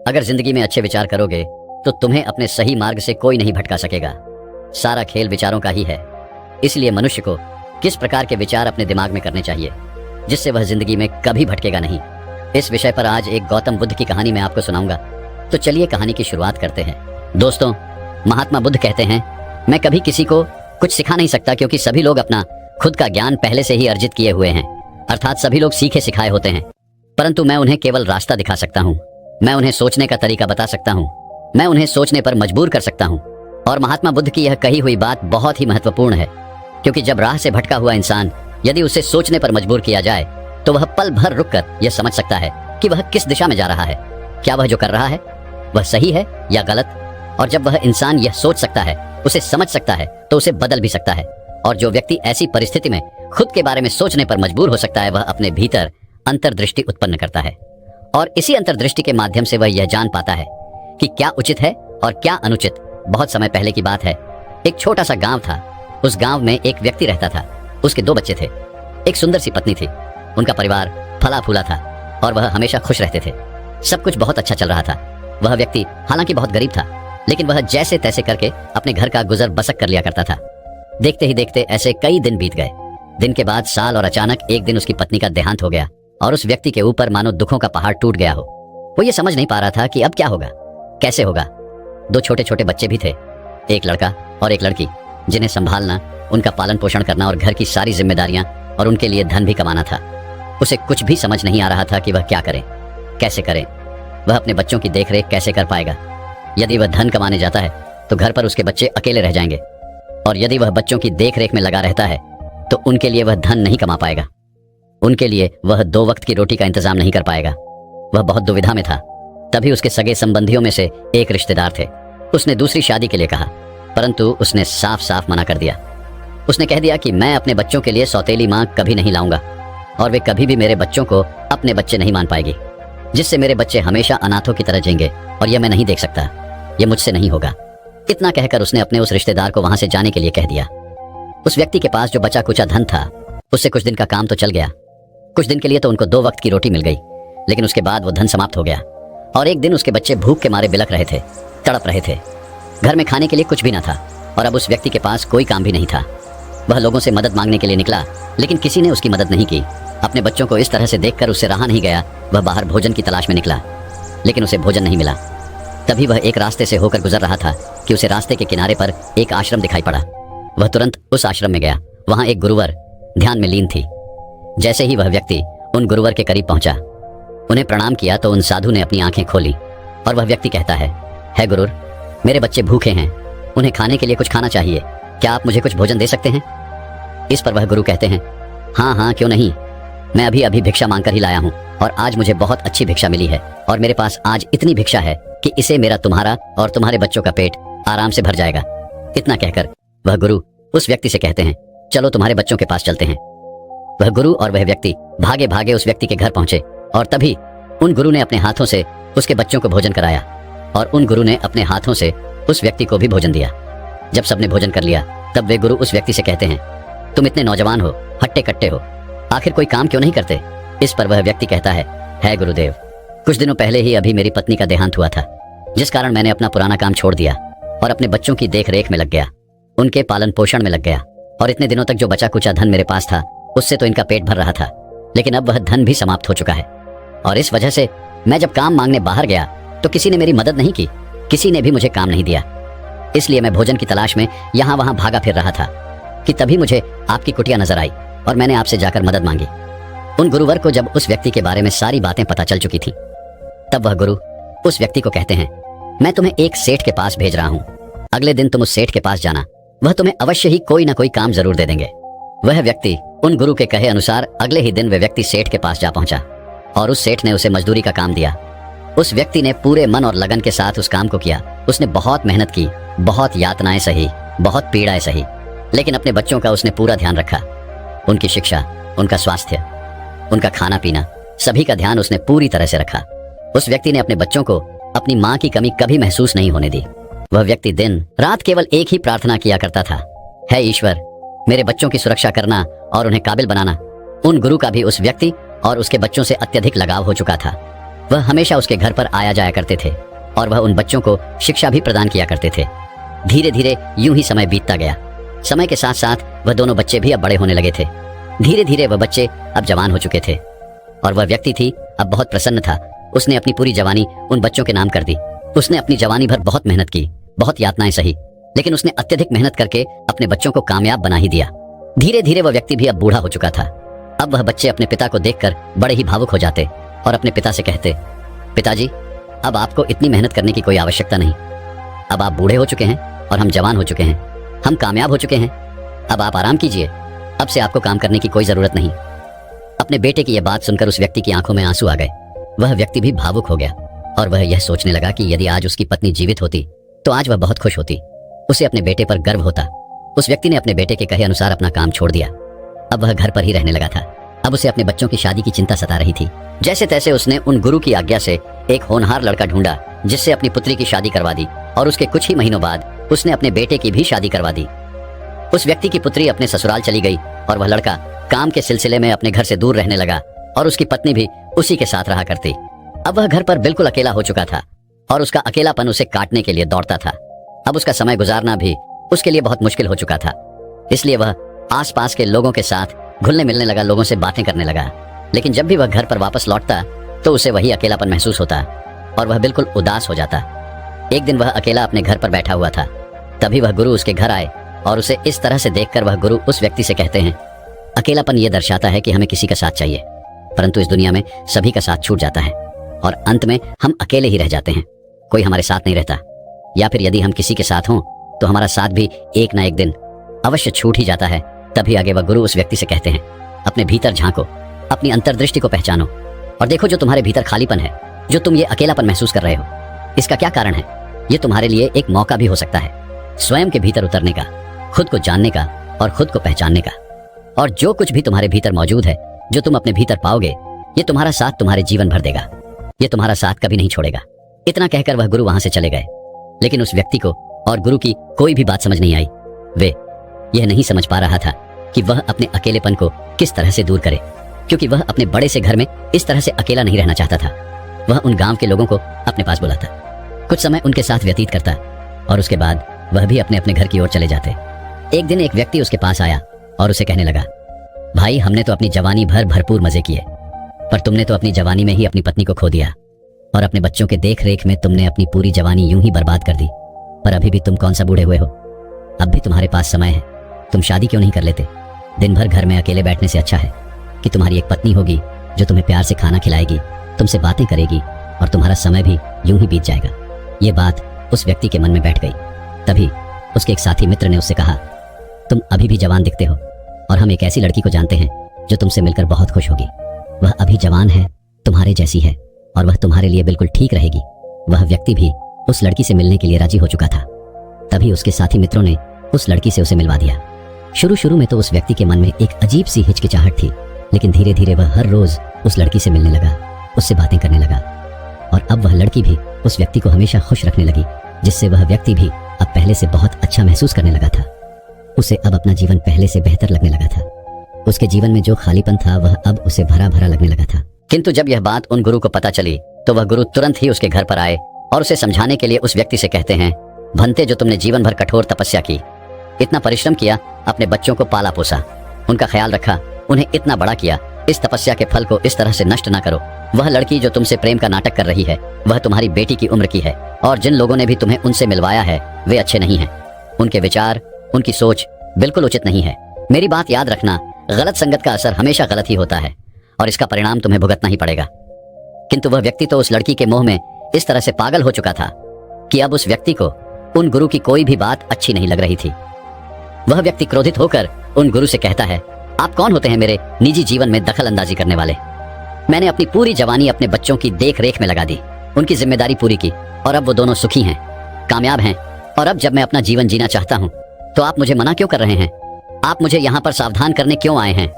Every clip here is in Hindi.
अगर जिंदगी में अच्छे विचार करोगे तो तुम्हें अपने सही मार्ग से कोई नहीं भटका सकेगा। सारा खेल विचारों का ही है। इसलिए मनुष्य को किस प्रकार के विचार अपने दिमाग में करने चाहिए जिससे वह जिंदगी में कभी भटकेगा नहीं। इस विषय पर आज एक गौतम बुद्ध की कहानी मैं आपको सुनाऊंगा। तो चलिए कहानी की शुरुआत करते हैं। दोस्तों, महात्मा बुद्ध कहते हैं, मैं कभी किसी को कुछ सिखा नहीं सकता क्योंकि सभी लोग अपना खुद का ज्ञान पहले से ही अर्जित किए हुए हैं। अर्थात सभी लोग सीखे सिखाए होते हैं, परंतु मैं उन्हें केवल रास्ता दिखा सकता हूँ। मैं उन्हें सोचने का तरीका बता सकता हूँ। मैं उन्हें सोचने पर मजबूर कर सकता हूँ। और महात्मा बुद्ध की यह कही हुई बात बहुत ही महत्वपूर्ण है, क्योंकि जब राह से भटका हुआ इंसान यदि उसे सोचने पर मजबूर किया जाए तो वह पल भर रुककर यह समझ सकता है कि वह किस दिशा में जा रहा है। क्या वह जो कर रहा है वह सही है या गलत। और जब वह इंसान यह सोच सकता है, उसे समझ सकता है, तो उसे बदल भी सकता है। और जो व्यक्ति ऐसी परिस्थिति में खुद के बारे में सोचने पर मजबूर हो सकता है, वह अपने भीतर अंतर्दृष्टि उत्पन्न करता है। और इसी अंतर्दृष्टि के माध्यम से वह यह जान पाता है कि क्या उचित है और क्या अनुचित। बहुत समय पहले की बात है। एक छोटा सा गांव था। उस गांव में एक व्यक्ति रहता था। उसके 2 बच्चे थे। एक सुंदर सी पत्नी थी। उनका परिवार फला फूला था और वह हमेशा खुश रहते थे। सब कुछ बहुत अच्छा चल रहा था। वह व्यक्ति हालांकि बहुत गरीब था, लेकिन वह जैसे तैसे करके अपने घर का गुजर बसर कर लिया करता था। देखते ही देखते ऐसे कई दिन बीत गए। दिन के बाद साल, और अचानक एक दिन उसकी पत्नी का देहांत हो गया और उस व्यक्ति के ऊपर मानो दुखों का पहाड़ टूट गया हो। वो ये समझ नहीं पा रहा था कि अब क्या होगा, कैसे होगा। 2 छोटे छोटे बच्चे भी थे, एक लड़का और एक लड़की, जिन्हें संभालना, उनका पालन पोषण करना और घर की सारी जिम्मेदारियां और उनके लिए धन भी कमाना था। उसे कुछ भी समझ नहीं आ रहा था कि वह क्या करे, कैसे करे। वह अपने बच्चों की देखरेख कैसे कर पाएगा। यदि वह धन कमाने जाता है तो घर पर उसके बच्चे अकेले रह जाएंगे, और यदि वह बच्चों की देखरेख में लगा रहता है तो उनके लिए वह धन नहीं कमा पाएगा। उनके लिए वह 2 वक्त की रोटी का इंतजाम नहीं कर पाएगा। वह बहुत दुविधा में था। तभी उसके सगे संबंधियों में से एक रिश्तेदार थे। उसने दूसरी शादी के लिए कहा, परंतु उसने साफ साफ मना कर दिया। उसने कह दिया कि मैं अपने बच्चों के लिए सौतेली मां कभी नहीं लाऊंगा, और वे कभी भी मेरे बच्चों को अपने बच्चे नहीं मान पाएगी, जिससे मेरे बच्चे हमेशा अनाथों की तरह जिएंगे, और यह मैं नहीं देख सकता। यह मुझसे नहीं होगा। इतना कहकर उसने अपने उस रिश्तेदार को वहां से जाने के लिए कह दिया। उस व्यक्ति के पास जो बचा कुचा धन था, उससे कुछ दिन का काम तो चल गया। कुछ दिन के लिए तो उनको 2 वक्त की रोटी मिल गई, लेकिन उसके बाद वो धन समाप्त हो गया। और एक दिन उसके बच्चे भूख के मारे बिलख रहे थे, तड़प रहे थे। घर में खाने के लिए कुछ भी न था, और अब उस व्यक्ति के पास कोई काम भी नहीं था। वह लोगों से मदद मांगने के लिए निकला, लेकिन किसी ने उसकी मदद नहीं की। अपने बच्चों को इस तरह से देखकर उससे रहा नहीं गया। वह बाहर भोजन की तलाश में निकला, लेकिन उसे भोजन नहीं मिला। तभी वह एक रास्ते से होकर गुजर रहा था कि उसे रास्ते के किनारे पर एक आश्रम दिखाई पड़ा। वह तुरंत उस आश्रम में गया। वहां एक गुरुवर ध्यान में लीन थी। जैसे ही वह व्यक्ति उन गुरुवर के करीब पहुंचा, उन्हें प्रणाम किया, तो उन साधु ने अपनी आंखें खोली और वह व्यक्ति कहता है गुरुर, मेरे बच्चे भूखे हैं, उन्हें खाने के लिए कुछ खाना चाहिए, क्या आप मुझे कुछ भोजन दे सकते हैं? इस पर वह गुरु कहते हैं, हाँ हाँ, क्यों नहीं, मैं अभी अभी भिक्षा मांगकर ही लाया हूँ, और आज मुझे बहुत अच्छी भिक्षा मिली है, और मेरे पास आज इतनी भिक्षा है कि इसे मेरा, तुम्हारा और तुम्हारे बच्चों का पेट आराम से भर जाएगा। इतना कहकर वह गुरु उस व्यक्ति से कहते हैं, चलो तुम्हारे बच्चों के पास चलते हैं। वह गुरु और वह व्यक्ति भागे भागे उस व्यक्ति के घर पहुंचे, और तभी उन गुरु ने अपने हाथों से उसके बच्चों को भोजन कराया, और उन गुरु ने अपने हाथों से उस व्यक्ति को भी भोजन दिया। जब सबने भोजन कर लिया, तब वे गुरु उस व्यक्ति से कहते हैं, तुम इतने नौजवान हो, हट्टे कट्टे हो, आखिर कोई काम क्यों नहीं करते? इस पर वह व्यक्ति कहता है गुरुदेव, कुछ दिनों पहले ही अभी मेरी पत्नी का देहांत हुआ था, जिस कारण मैंने अपना पुराना काम छोड़ दिया और अपने बच्चों की देख रेख में लग गया, उनके पालन पोषण में लग गया। और इतने दिनों तक जो बचा कुचा धन मेरे पास था, उससे तो इनका पेट भर रहा था, लेकिन अब वह धन भी समाप्त हो चुका है। और इस वजह से मैं जब काम मांगने बाहर गया तो किसी ने मेरी मदद नहीं की, किसी ने भी मुझे काम नहीं दिया। इसलिए मैं भोजन की तलाश में यहाँ वहाँ भागा फिर रहा था कि तभी मुझे आपकी कुटिया नजर आई, और मैंने आपसे जाकर मदद मांगी। उन गुरुवर को जब उस व्यक्ति के बारे में सारी बातें पता चल चुकी थी, तब वह गुरु उस व्यक्ति को कहते हैं, मैं तुम्हें एक सेठ के पास भेज रहा हूँ, अगले दिन तुम उस सेठ के पास जाना, वह तुम्हें अवश्य ही कोई ना कोई काम जरूर दे देंगे। वह व्यक्ति उन गुरु के कहे अनुसार अगले ही दिन वह व्यक्ति सेठ के पास जा पहुंचा, और उस सेठ ने उसे मजदूरी का काम दिया। उस व्यक्ति ने पूरे मन और लगन के साथ उस काम को किया। उसने बहुत मेहनत की, बहुत यातनाएं सही, बहुत पीड़ाएं सही, लेकिन अपने बच्चों का उसने पूरा ध्यान रखा। उनकी शिक्षा, उनका स्वास्थ्य, उनका खाना पीना, सभी का ध्यान उसने पूरी तरह से रखा। उस व्यक्ति ने अपने बच्चों को अपनी मां की कमी कभी महसूस नहीं होने दी। वह व्यक्ति दिन रात केवल एक ही प्रार्थना किया करता था, हे ईश्वर, मेरे बच्चों की सुरक्षा करना और उन्हें काबिल बनाना। उन गुरु का भी उस व्यक्ति और उसके बच्चों से अत्यधिक लगाव हो चुका था। वह हमेशा उसके घर पर आया जाया करते थे और वह उन बच्चों को शिक्षा भी प्रदान किया करते थे। धीरे धीरे यूं ही समय बीतता गया। समय के साथ साथ वह दोनों बच्चे भी अब बड़े होने लगे थे। धीरे धीरे वह बच्चे अब जवान हो चुके थे और वह व्यक्ति थी अब बहुत प्रसन्न था। उसने अपनी पूरी जवानी उन बच्चों के नाम कर दी। उसने अपनी जवानी भर बहुत मेहनत की, बहुत यातनाएं सही, लेकिन उसने अत्यधिक मेहनत करके अपने बच्चों को कामयाब बना ही दिया। धीरे धीरे वह व्यक्ति भी अब बूढ़ा हो चुका था। अब वह बच्चे अपने पिता को देखकर बड़े ही भावुक हो जाते और अपने पिता से कहते, पिताजी, अब आपको इतनी मेहनत करने की कोई आवश्यकता नहीं। अब आप बूढ़े हो चुके हैं और हम जवान हो चुके हैं। हम कामयाब हो चुके हैं। अब आप आराम कीजिए। अब से आपको काम करने की कोई जरूरत नहीं। अपने बेटे की यह बात सुनकर उस व्यक्ति की आंखों में आंसू आ गए। वह व्यक्ति भी भावुक हो गया और वह यह सोचने लगा कि यदि आज उसकी पत्नी जीवित होती तो आज वह बहुत खुश होती। उसे अपने बेटे पर गर्व होता। उस व्यक्ति ने अपने बेटे के कहे अनुसार अपना काम छोड़ दिया। अब वह घर पर ही रहने लगा था। अब उसे अपने बच्चों की शादी की चिंता सता रही थी। जैसे तैसे उसने उन गुरु की आज्ञा से एक होनहार लड़का ढूंढा जिससे अपनी पुत्री की शादी करवा दी और उसके कुछ ही महीनों बाद उसने अपने बेटे की भी शादी करवा दी। उस व्यक्ति की पुत्री अपने ससुराल चली गई और वह लड़का काम के सिलसिले में अपने घर से दूर रहने लगा और उसकी पत्नी भी उसी के साथ रहा करती। अब वह घर पर बिल्कुल अकेला हो चुका था और उसका अकेलापन उसे काटने के लिए दौड़ता था। अब उसका समय गुजारना भी उसके लिए बहुत मुश्किल हो चुका था। इसलिए वह आसपास के लोगों के साथ घुलने मिलने लगा, लोगों से बातें करने लगा। लेकिन जब भी वह घर पर वापस लौटता तो उसे वही अकेलापन महसूस होता और वह बिल्कुल उदास हो जाता। एक दिन वह अकेला अपने घर पर बैठा हुआ था। तभी वह गुरु उसके घर आए और उसे इस तरह से देखकर वह गुरु उस व्यक्ति से कहते हैं, अकेलापन यह दर्शाता है कि हमें किसी का साथ चाहिए, परंतु इस दुनिया में सभी का साथ छूट जाता है और अंत में हम अकेले ही रह जाते हैं। कोई हमारे साथ नहीं रहता, या फिर यदि हम किसी के साथ हों तो हमारा साथ भी एक ना एक दिन अवश्य छूट ही जाता है। तभी आगे वह गुरु उस व्यक्ति से कहते हैं, अपने भीतर झांको, अपनी अंतर्दृष्टि को पहचानो और देखो जो तुम्हारे भीतर खालीपन है, जो तुम ये अकेलापन महसूस कर रहे हो, इसका क्या कारण है। ये तुम्हारे लिए एक मौका भी हो सकता है स्वयं के भीतर उतरने का, खुद को जानने का और खुद को पहचानने का। और जो कुछ भी तुम्हारे भीतर मौजूद है, जो तुम अपने भीतर पाओगे, ये तुम्हारा साथ तुम्हारे जीवन भर देगा। ये तुम्हारा साथ कभी नहीं छोड़ेगा। इतना कहकर वह गुरु वहां से चले गए। लेकिन उस व्यक्ति को और गुरु की कोई भी बात समझ नहीं आई। वे यह नहीं समझ पा रहा था कि वह अपने अकेलेपन को किस तरह से दूर करे, क्योंकि वह अपने बड़े से घर में इस तरह से अकेला नहीं रहना चाहता था। वह उन गांव के लोगों को अपने पास बुलाता, कुछ समय उनके साथ व्यतीत करता और उसके बाद वह भी अपने अपने घर की ओर चले जाते। एक दिन एक व्यक्ति उसके पास आया और उसे कहने लगा, भाई, हमने तो अपनी जवानी भर भरपूर मजे किए, पर तुमने तो अपनी जवानी में ही अपनी पत्नी को खो दिया और अपने बच्चों के देख रेख में तुमने अपनी पूरी जवानी यूं ही बर्बाद कर दी। पर अभी भी तुम कौन सा बूढ़े हुए हो, अब भी तुम्हारे पास समय है। तुम शादी क्यों नहीं कर लेते। दिन भर घर में अकेले बैठने से अच्छा है कि तुम्हारी एक पत्नी होगी जो तुम्हें प्यार से खाना खिलाएगी, तुमसे बातें करेगी और तुम्हारा समय भी यूं ही बीत जाएगा। ये बात उस व्यक्ति के मन में बैठ गई। तभी उसके एक साथी मित्र ने उससे कहा, तुम अभी भी जवान दिखते हो और हम एक ऐसी लड़की को जानते हैं जो तुमसे मिलकर बहुत खुश होगी। वह अभी जवान है, तुम्हारे जैसी है और वह तुम्हारे लिए बिल्कुल ठीक रहेगी। वह व्यक्ति भी उस लड़की से मिलने के लिए राजी हो चुका था। तभी उसके साथी मित्रों ने उस लड़की से उसे मिलवा दिया। शुरू में तो उस व्यक्ति के मन में एक अजीब सी हिचकिचाहट थी, लेकिन धीरे धीरे वह हर रोज उस लड़की से मिलने लगा, उससे बातें करने लगा और अब वह लड़की भी उस व्यक्ति को हमेशा खुश रखने लगी, जिससे वह व्यक्ति भी अब पहले से बहुत अच्छा महसूस करने लगा था। उसे अब अपना जीवन पहले से बेहतर लगने लगा था। उसके जीवन में जो खालीपन था वह अब उसे भरा भरा लगने लगा था। किंतु जब यह बात उन गुरु को पता चली तो वह गुरु तुरंत ही उसके घर पर आए और उसे समझाने के लिए उस व्यक्ति से कहते हैं, भंते, जो तुमने जीवन भर कठोर तपस्या की, इतना परिश्रम किया, अपने बच्चों को पाला पोसा, उनका ख्याल रखा, उन्हें इतना बड़ा किया, इस तपस्या के फल को इस तरह से नष्ट ना करो। वह लड़की जो तुमसे प्रेम का नाटक कर रही है वह तुम्हारी बेटी की उम्र की है और जिन लोगों ने भी तुम्हें उनसे मिलवाया है वे अच्छे नहीं हैं। उनके विचार, उनकी सोच बिल्कुल उचित नहीं है। मेरी बात याद रखना, गलत संगत का असर हमेशा गलत ही होता है और इसका परिणाम तुम्हें भुगतना ही पड़ेगा। किंतु वह व्यक्ति तो उस लड़की के मोह में इस तरह से पागल हो चुका था कि अब उस व्यक्ति को उन गुरु की कोई भी बात अच्छी नहीं लग रही थी। वह व्यक्ति क्रोधित होकर उन गुरु से कहता है, आप कौन होते हैं मेरे निजी जीवन में दखल अंदाजी करने वाले। मैंने अपनी पूरी जवानी अपने बच्चों की देख रेख में लगा दी, उनकी जिम्मेदारी पूरी की और अब वो दोनों सुखी हैं, कामयाब हैं, और अब जब मैं अपना जीवन जीना चाहता हूँ तो आप मुझे मना क्यों कर रहे हैं। आप मुझे यहाँ पर सावधान करने क्यों आए हैं।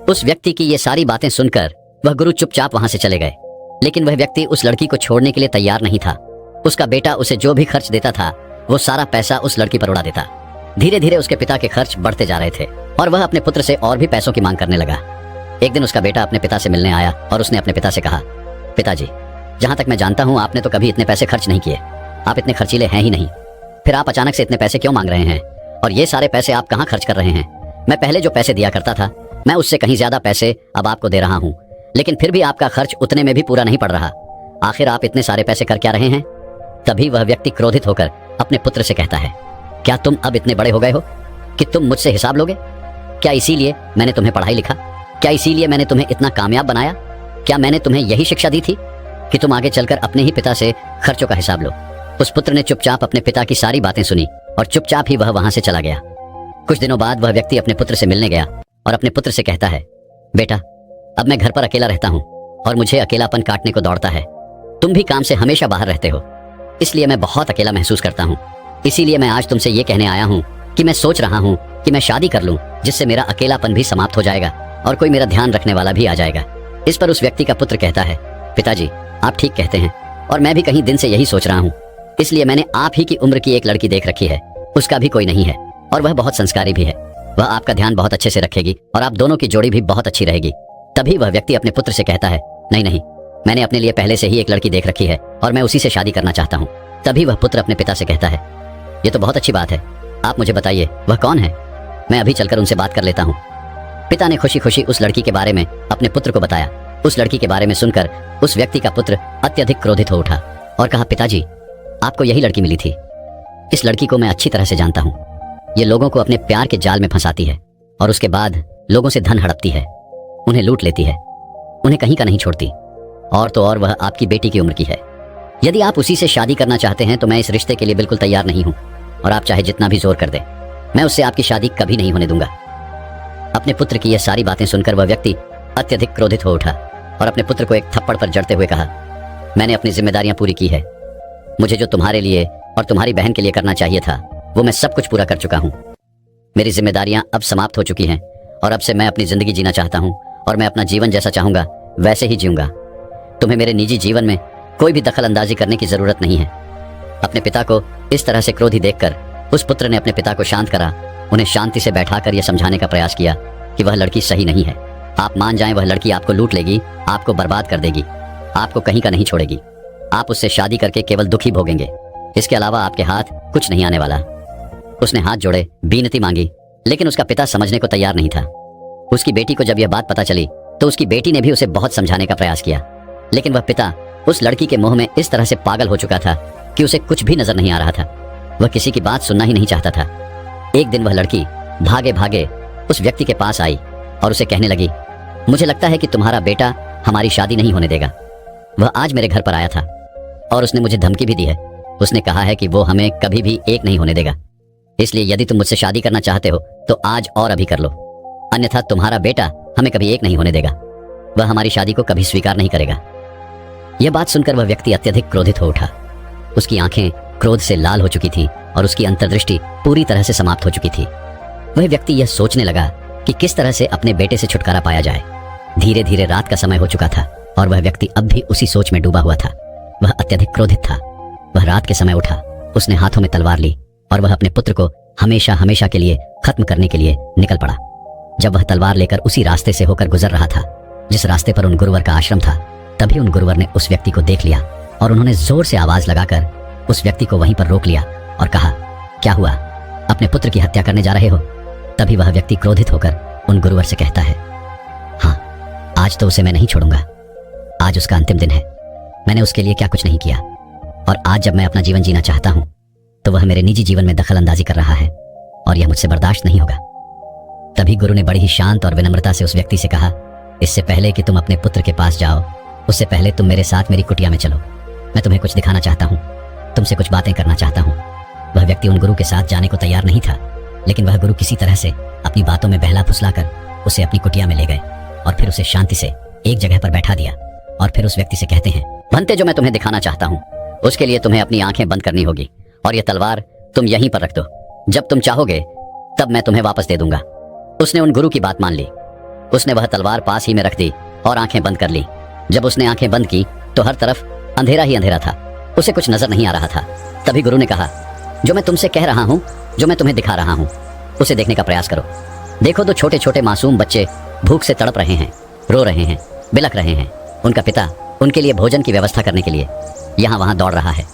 उस व्यक्ति की ये सारी बातें सुनकर वह गुरु चुपचाप वहां से चले गए। लेकिन वह व्यक्ति उस लड़की को छोड़ने के लिए तैयार नहीं था। उसका बेटा उसे जो भी खर्च देता था वो सारा पैसा उस लड़की पर उड़ा देता। धीरे धीरे उसके पिता के खर्च बढ़ते जा रहे थे और वह अपने पुत्र से और भी पैसों की मांग करने लगा। एक दिन उसका बेटा अपने पिता से मिलने आया और उसने अपने पिता से कहा, पिताजी, जहां तक मैं जानता हूं आपने तो कभी इतने पैसे खर्च नहीं किए, आप इतने खर्चीले हैं ही नहीं। फिर आप अचानक से इतने पैसे क्यों मांग रहे हैं? और ये सारे पैसे आप कहां खर्च कर रहे हैं? मैं पहले जो पैसे दिया करता था, मैं उससे कहीं ज्यादा पैसे अब आपको दे रहा हूं, लेकिन फिर भी आपका खर्च उतने में भी पूरा नहीं पड़ रहा। आखिर आप इतने सारे पैसे कर क्या रहे हैं? तभी वह व्यक्ति क्रोधित होकर अपने पुत्र से कहता है, क्या तुम अब इतने बड़े हो गए हो कि तुम मुझसे हिसाब लोगे? क्या इसीलिए मैंने तुम्हें पढ़ाई लिखा? क्या इसीलिए मैंने तुम्हें इतना कामयाब बनाया? क्या मैंने तुम्हें यही शिक्षा दी थी कि तुम आगे चलकर अपने ही पिता से खर्चों का हिसाब लो? उस पुत्र ने चुपचाप अपने पिता की सारी बातें सुनी और चुपचाप ही वह वहां से चला गया। कुछ दिनों बाद वह व्यक्ति अपने पुत्र से मिलने गया और अपने पुत्र से कहता है, बेटा, अब मैं घर पर अकेला रहता हूँ और मुझे अकेलापन काटने को दौड़ता है। तुम भी काम से हमेशा बाहर रहते हो, इसलिए मैं बहुत अकेला महसूस करता हूँ। इसीलिए मैं आज तुमसे ये कहने आया हूँ कि मैं सोच रहा हूँ कि मैं शादी कर लूँ, जिससे मेरा अकेलापन भी समाप्त हो जाएगा और कोई मेरा ध्यान रखने वाला भी आ जाएगा। इस पर उस व्यक्ति का पुत्र कहता है, पिताजी, आप ठीक कहते हैं और मैं भी कहीं दिन से यही सोच रहा हूँ। इसलिए मैंने आप ही की उम्र की एक लड़की देख रखी है, उसका भी कोई नहीं है और वह बहुत संस्कारी भी है। वह आपका ध्यान बहुत अच्छे से रखेगी और आप दोनों की जोड़ी भी बहुत अच्छी रहेगी। तभी वह व्यक्ति अपने पुत्र से कहता है, नहीं नहीं, मैंने अपने लिए पहले से ही एक लड़की देख रखी है और मैं उसी से शादी करना चाहता हूँ। तभी वह पुत्र अपने पिता से कहता है, ये तो बहुत अच्छी बात है, आप मुझे बताइए वह कौन है, मैं अभी चलकर उनसे बात कर लेता हूँ। पिता ने खुशी खुशी उस लड़की के बारे में अपने पुत्र को बताया। उस लड़की के बारे में सुनकर उस व्यक्ति का पुत्र अत्यधिक क्रोधित हो उठा और कहा, पिताजी, आपको यही लड़की मिली थी? इस लड़की को मैं अच्छी तरह से जानता हूँ। ये लोगों को अपने प्यार के जाल में फंसाती है और उसके बाद लोगों से धन हड़पती है, उन्हें लूट लेती है, उन्हें कहीं का नहीं छोड़ती। और तो और वह आपकी बेटी की उम्र की है। यदि आप उसी से शादी करना चाहते हैं तो मैं इस रिश्ते के लिए बिल्कुल तैयार नहीं हूँ और आप चाहे जितना भी जोर कर दें, मैं उससे आपकी शादी कभी नहीं होने दूंगा। अपने पुत्र की यह सारी बातें सुनकर वह व्यक्ति अत्यधिक क्रोधित हो उठा और अपने पुत्र को एक थप्पड़ पर जड़ते हुए कहा, मैंने अपनी जिम्मेदारियां पूरी की है। मुझे जो तुम्हारे लिए और तुम्हारी बहन के लिए करना चाहिए था वो मैं सब कुछ पूरा कर चुका हूं। मेरी जिम्मेदारियां अब समाप्त हो चुकी हैं और अब से मैं अपनी जिंदगी जीना चाहता हूं और मैं अपना जीवन जैसा चाहूंगा वैसे ही जीऊंगा। तुम्हें मेरे निजी जीवन में कोई भी दखल अंदाजी करने की जरूरत नहीं है। अपने पिता को इस तरह से क्रोधी देखकर उस पुत्र ने अपने पिता को शांत करा, उन्हें शांति से बैठाकर यह समझाने का प्रयास किया कि वह लड़की सही नहीं है। आप मान जाएं, वह लड़की आपको लूट लेगी, आपको बर्बाद कर देगी, आपको कहीं का नहीं छोड़ेगी। आप उससे शादी करके केवल दुख ही भोगेंगे, इसके अलावा आपके हाथ कुछ नहीं आने वाला। उसने हाथ जोड़े, विनती मांगी, लेकिन उसका पिता समझने को तैयार नहीं था। उसकी बेटी को जब यह बात पता चली तो उसकी बेटी ने भी उसे बहुत समझाने का प्रयास किया, लेकिन वह पिता उस लड़की के मोह में इस तरह से पागल हो चुका था कि उसे कुछ भी नजर नहीं आ रहा था। वह किसी की बात सुनना ही नहीं चाहता था। एक दिन वह लड़की भागे भागे उस व्यक्ति के पास आई और उसे कहने लगी, मुझे लगता है कि तुम्हारा बेटा हमारी शादी नहीं होने देगा। वह आज मेरे घर पर आया था और उसने मुझे धमकी भी दी है। उसने कहा है कि वो हमें कभी भी एक नहीं होने देगा। इसलिए यदि तुम मुझसे शादी करना चाहते हो तो आज और अभी कर लो, अन्यथा तुम्हारा बेटा हमें कभी एक नहीं होने देगा। वह हमारी शादी को कभी स्वीकार नहीं करेगा। यह बात सुनकर वह व्यक्ति अत्यधिक क्रोधित हो उठा। उसकी आंखें क्रोध से लाल हो चुकी थी और उसकी अंतर्दृष्टि पूरी तरह से समाप्त हो चुकी थी। वह व्यक्ति यह सोचने लगा कि किस तरह से अपने बेटे से छुटकारा पाया जाए। धीरे धीरे रात का समय हो चुका था और वह व्यक्ति अब भी उसी सोच में डूबा हुआ था। वह अत्यधिक क्रोधित था। वह रात के समय उठा, उसने हाथों में तलवार ली और वह अपने पुत्र को हमेशा हमेशा के लिए खत्म करने के लिए निकल पड़ा। जब वह तलवार लेकर उसी रास्ते से होकर गुजर रहा था जिस रास्ते पर उन गुरुवर का आश्रम था, तभी उन गुरुवर ने उस व्यक्ति को देख लिया और उन्होंने जोर से आवाज लगाकर उस व्यक्ति को वहीं पर रोक लिया और कहा, क्या हुआ, अपने पुत्र की हत्या करने जा रहे हो? तभी वह व्यक्ति क्रोधित होकर उन गुरुवर से कहता है, हाँ, आज तो उसे मैं नहीं छोड़ूंगा। आज उसका अंतिम दिन है। मैंने उसके लिए क्या कुछ नहीं किया और आज जब मैं अपना जीवन जीना चाहता हूं तो वह मेरे निजी जीवन में दखल अंदाजी कर रहा है और यह मुझसे बर्दाश्त नहीं होगा। तभी गुरु ने बड़ी ही शांत और विनम्रता से उस व्यक्ति से कहा, इससे पहले कि तुम अपने पुत्र के पास जाओ, उससे पहले तुम मेरे साथ मेरी कुटिया में चलो। मैं तुम्हें कुछ दिखाना चाहता हूँ, तुमसे कुछ बातें करना चाहता हूँ। वह व्यक्ति उन गुरु के साथ जाने को तैयार नहीं था, लेकिन वह गुरु किसी तरह से अपनी बातों में बहला फुसलाकर उसे अपनी कुटिया में ले गए और फिर उसे शांति से एक जगह पर बैठा दिया और फिर उस व्यक्ति से कहते हैं, भंते, जो मैं तुम्हें दिखाना चाहता हूँ उसके लिए तुम्हें अपनी आंखें बंद करनी होगी और यह तलवार तुम यहीं पर रख दो। जब तुम चाहोगे तब मैं तुम्हें वापस दे दूंगा। उसने उन गुरु की बात मान ली। उसने वह तलवार पास ही में रख दी और आंखें बंद कर ली। जब उसने आंखें बंद की तो हर तरफ अंधेरा ही अंधेरा था, उसे कुछ नजर नहीं आ रहा था। तभी गुरु ने कहा, जो मैं तुमसे कह रहा हूँ, जो मैं तुम्हें दिखा रहा हूँ, उसे देखने का प्रयास करो। देखो, दो छोटे छोटे मासूम बच्चे भूख से तड़प रहे हैं, रो रहे हैं, बिलख रहे हैं। उनका पिता उनके लिए भोजन की व्यवस्था करने के लिए यहाँ वहाँ दौड़ रहा है,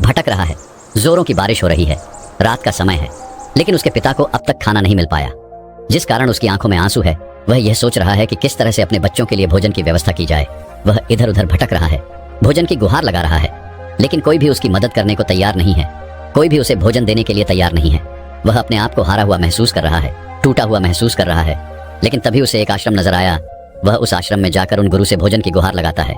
भटक रहा है। जोरों की बारिश हो रही है, रात का समय है, लेकिन उसके पिता को अब तक खाना नहीं मिल पाया। जिस कारण उसकी आंखों में आंसू है, वह यह सोच रहा है कि किस तरह से अपने बच्चों के लिए भोजन की व्यवस्था की जाए। वह इधर उधर भटक रहा है, भोजन की गुहार लगा रहा है, लेकिन कोई भी उसकी मदद करने को तैयार नहीं है। कोई भी उसे भोजन देने के लिए तैयार नहीं है। वह अपने आप को हारा हुआ महसूस कर रहा है, टूटा हुआ महसूस कर रहा है। लेकिन तभी उसे एक आश्रम नजर आया। वह उस आश्रम में जाकर उन गुरु से भोजन की गुहार लगाता है।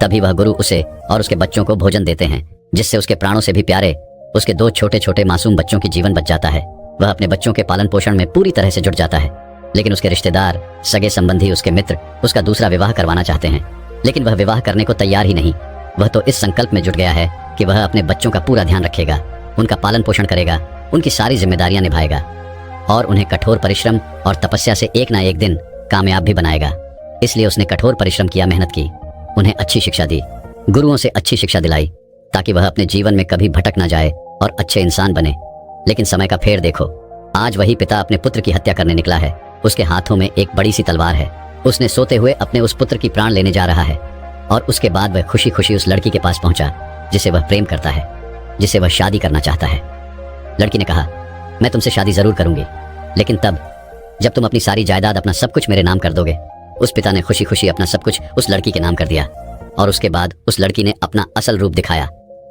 तभी वह गुरु उसे और उसके बच्चों को भोजन देते हैं, जिससे उसके प्राणों से भी प्यारे उसके 2 छोटे छोटे मासूम बच्चों की जीवन बच जाता है। वह अपने बच्चों के पालन पोषण में पूरी तरह से जुट जाता है। लेकिन उसके रिश्तेदार, सगे संबंधी, उसके मित्र उसका दूसरा विवाह करवाना चाहते हैं, लेकिन वह विवाह करने को तैयार ही नहीं। वह तो इस संकल्प में जुट गया है कि वह अपने बच्चों का पूरा ध्यान रखेगा, उनका पालन पोषण करेगा, उनकी सारी जिम्मेदारियां निभाएगा और उन्हें कठोर परिश्रम और तपस्या से एक ना एक दिन कामयाब भी बनाएगा। इसलिए उसने कठोर परिश्रम किया, मेहनत की, उन्हें अच्छी शिक्षा दी, गुरुओं से अच्छी शिक्षा दिलाई, ताकि वह अपने जीवन में कभी भटक ना जाए और अच्छे इंसान बने। लेकिन समय का फेर देखो, आज वही पिता अपने पुत्र की हत्या करने निकला है। उसके हाथों में एक बड़ी सी तलवार है। उसने सोते हुए अपने उस पुत्र की प्राण लेने जा रहा है और उसके बाद वह खुशी खुशी उस लड़की के पास पहुंचा जिसे वह प्रेम करता है, जिसे वह शादी करना चाहता है। लड़की ने कहा, मैं तुमसे शादी जरूर करूंगी, लेकिन तब जब तुम अपनी सारी जायदाद, अपना सब कुछ मेरे नाम कर दोगे। उस पिता ने खुशी खुशी अपना सब कुछ उस लड़की के नाम कर दिया और उसके बाद उस लड़की ने अपना असल रूप दिखाया।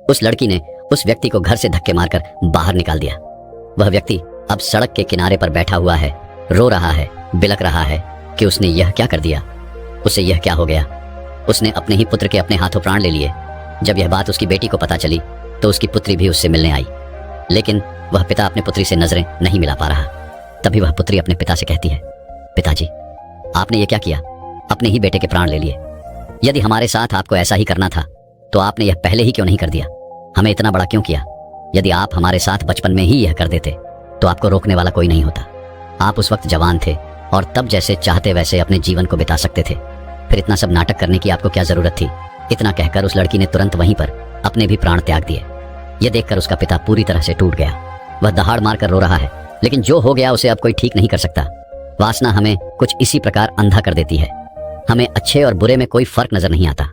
उस लड़की ने उस व्यक्ति को घर से धक्के मारकर बाहर निकाल दिया। वह व्यक्ति अब सड़क के किनारे पर बैठा हुआ है, रो रहा है, बिलक रहा है कि उसने यह क्या कर दिया, उसे यह क्या हो गया। उसने अपने ही पुत्र के अपने हाथों प्राण ले लिए। जब यह बात उसकी बेटी को पता चली तो उसकी पुत्री भी उससे मिलने आई, लेकिन वह पिता अपने पुत्री से नजरें नहीं मिला पा रहा। तभी वह पुत्री अपने पिता से कहती है, पिताजी, आपने ये क्या किया, अपने ही बेटे के प्राण ले लिए। यदि हमारे साथ आपको ऐसा ही करना था तो आपने यह पहले ही क्यों नहीं कर दिया, हमें इतना बड़ा क्यों किया। यदि आप हमारे साथ बचपन में ही यह कर देते तो आपको रोकने वाला कोई नहीं होता। आप उस वक्त जवान थे और तब जैसे चाहते वैसे अपने जीवन को बिता सकते थे। फिर इतना सब नाटक करने की आपको क्या जरूरत थी। इतना कहकर उस लड़की ने तुरंत वहीं पर अपने भी प्राण त्याग दिए। यह देखकर उसका पिता पूरी तरह से टूट गया। वह दहाड़ मारकर रो रहा है, लेकिन जो हो गया उसे अब कोई ठीक नहीं कर सकता। वासना हमें कुछ इसी प्रकार अंधा कर देती है। हमें अच्छे और बुरे में कोई फर्क नजर नहीं आता।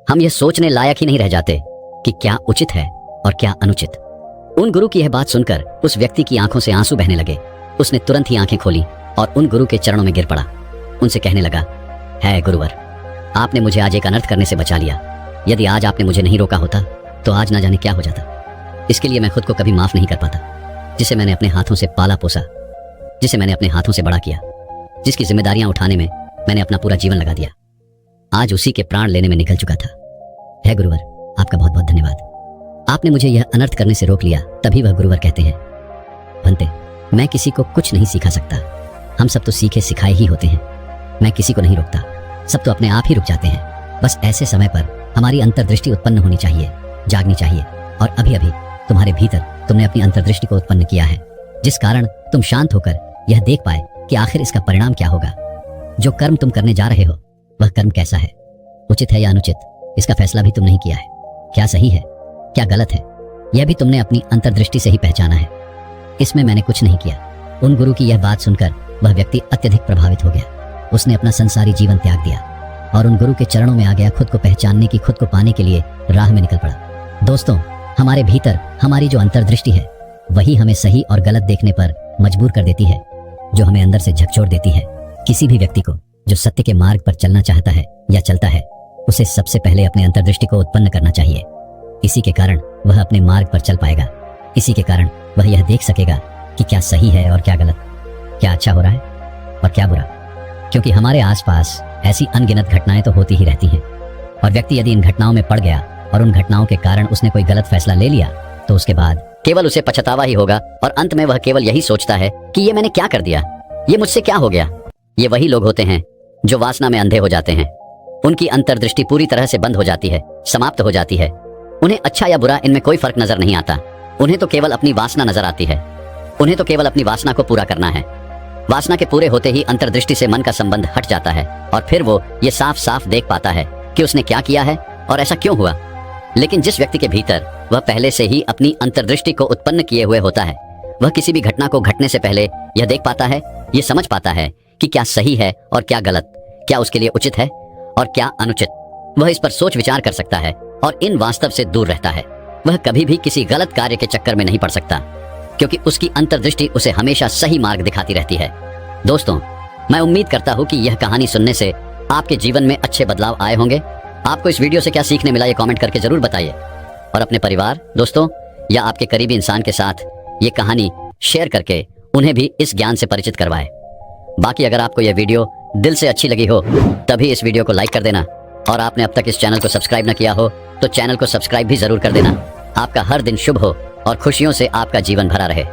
हम यह सोचने लायक ही नहीं रह जाते कि क्या उचित है और क्या अनुचित। उन गुरु की यह बात सुनकर उस व्यक्ति की आंखों से आंसू बहने लगे। उसने तुरंत ही आंखें खोली और उन गुरु के चरणों में गिर पड़ा। उनसे कहने लगा, है गुरुवर, आपने मुझे आज एक अनर्थ करने से बचा लिया। यदि आज आपने मुझे नहीं रोका होता तो आज ना जाने क्या हो जाता। इसके लिए मैं खुद को कभी माफ नहीं कर पाता, जिसे मैंने अपने हाथों से पाला पोसा, जिसे मैंने अपने हाथों से बड़ा किया, जिसकी जिम्मेदारियां उठाने में मैंने अपना पूरा जीवन लगा दिया। आज उसी के प्राण लेने में निकल चुका था। है गुरुवर, आपका बहुत बहुत धन्यवाद। आपने मुझे यह अनर्थ करने से रोक लिया। तभी वह गुरुवर कहते हैं, भंते, मैं किसी को कुछ नहीं सिखा सकता। हम सब तो सीखे सिखाए ही होते हैं। मैं किसी को नहीं रोकता, सब तो अपने आप ही रुक जाते हैं। बस ऐसे समय पर हमारी अंतर्दृष्टि उत्पन्न होनी चाहिए, जागनी चाहिए। और अभी अभी तुम्हारे भीतर तुमने अपनी अंतर्दृष्टि को उत्पन्न किया है, जिस कारण तुम शांत होकर यह देख पाए कि आखिर इसका परिणाम क्या होगा। जो कर्म तुम करने जा रहे हो वह कर्म कैसा है, उचित है या अनुचित, इसका फैसला भी तुम नहीं किया है। क्या सही है, क्या गलत है, यह भी तुमने अपनी अंतर्दृष्टि से ही पहचाना है। इसमें मैंने कुछ नहीं किया। उन गुरु की यह बात सुनकर वह व्यक्ति अत्यधिक प्रभावित हो गया। उसने अपना संसारी जीवन त्याग दिया और उन गुरु के चरणों में आ गया। खुद को पहचानने की, खुद को पाने के लिए राह में निकल पड़ा। दोस्तों, हमारे भीतर हमारी जो अंतर्दृष्टि है वही हमें सही और गलत देखने पर मजबूर कर देती है, जो हमें अंदर से झकझोर देती है। किसी भी व्यक्ति को जो सत्य के मार्ग पर चलना चाहता है या चलता है, उसे सबसे पहले अपने अंतर्दृष्टि को उत्पन्न करना चाहिए। इसी के कारण वह अपने मार्ग पर चल पाएगा। इसी के कारण वह यह देख सकेगा कि क्या सही है और क्या गलत, क्या अच्छा हो रहा है और क्या बुरा। क्योंकि हमारे आसपास ऐसी अनगिनत घटनाएं तो होती ही रहती हैं, और व्यक्ति यदि इन घटनाओं में पड़ गया और उन घटनाओं के कारण उसने कोई गलत फैसला ले लिया तो उसके बाद केवल उसे पछतावा ही होगा और अंत में वह केवल यही सोचता है कि ये मैंने क्या कर दिया, ये मुझसे क्या हो गया। ये वही लोग होते हैं जो वासना में अंधे हो जाते हैं। उनकी अंतर्दृष्टि पूरी तरह से बंद हो जाती है, समाप्त हो जाती है। उन्हें अच्छा या बुरा इनमें कोई फर्क नजर नहीं आता। उन्हें तो केवल अपनी वासना नजर आती है। उन्हें तो केवल अपनी वासना को पूरा करना है। वासना के पूरे होते ही अंतर्दृष्टि से मन का संबंध हट जाता है और फिर वो ये साफ साफ देख पाता है कि उसने क्या किया है और ऐसा क्यों हुआ। लेकिन जिस व्यक्ति के भीतर वह पहले से ही अपनी अंतर्दृष्टि को उत्पन्न किए हुए होता है, वह किसी भी घटना को घटने से पहले यह देख पाता है, यह समझ पाता है कि क्या सही है और क्या गलत, क्या उसके लिए उचित है और क्या अनुचित। वह इस पर सोच विचार कर सकता है और इन वास्तव से दूर रहता है। वह कभी भी किसी गलत कार्य के चक्कर में नहीं पड़ सकता, क्योंकि उसकी अंतर्दृष्टि उसे हमेशा सही मार्ग दिखाती रहती है। दोस्तों, मैं उम्मीद करता हूँ कि यह कहानी सुनने से आपके जीवन में अच्छे बदलाव आए होंगे। आपको इस वीडियो से क्या सीखने मिला, ये कमेंट करके जरूर बताइए और अपने परिवार, दोस्तों या आपके करीबी इंसान के साथ ये कहानी शेयर करके उन्हें भी इस ज्ञान से परिचित करवाएं। बाकी अगर आपको यह वीडियो दिल से अच्छी लगी हो तभी इस वीडियो को लाइक कर देना, और आपने अब तक इस चैनल को सब्सक्राइब न किया हो तो चैनल को सब्सक्राइब भी जरूर कर देना। आपका हर दिन शुभ हो और खुशियों से आपका जीवन भरा रहे।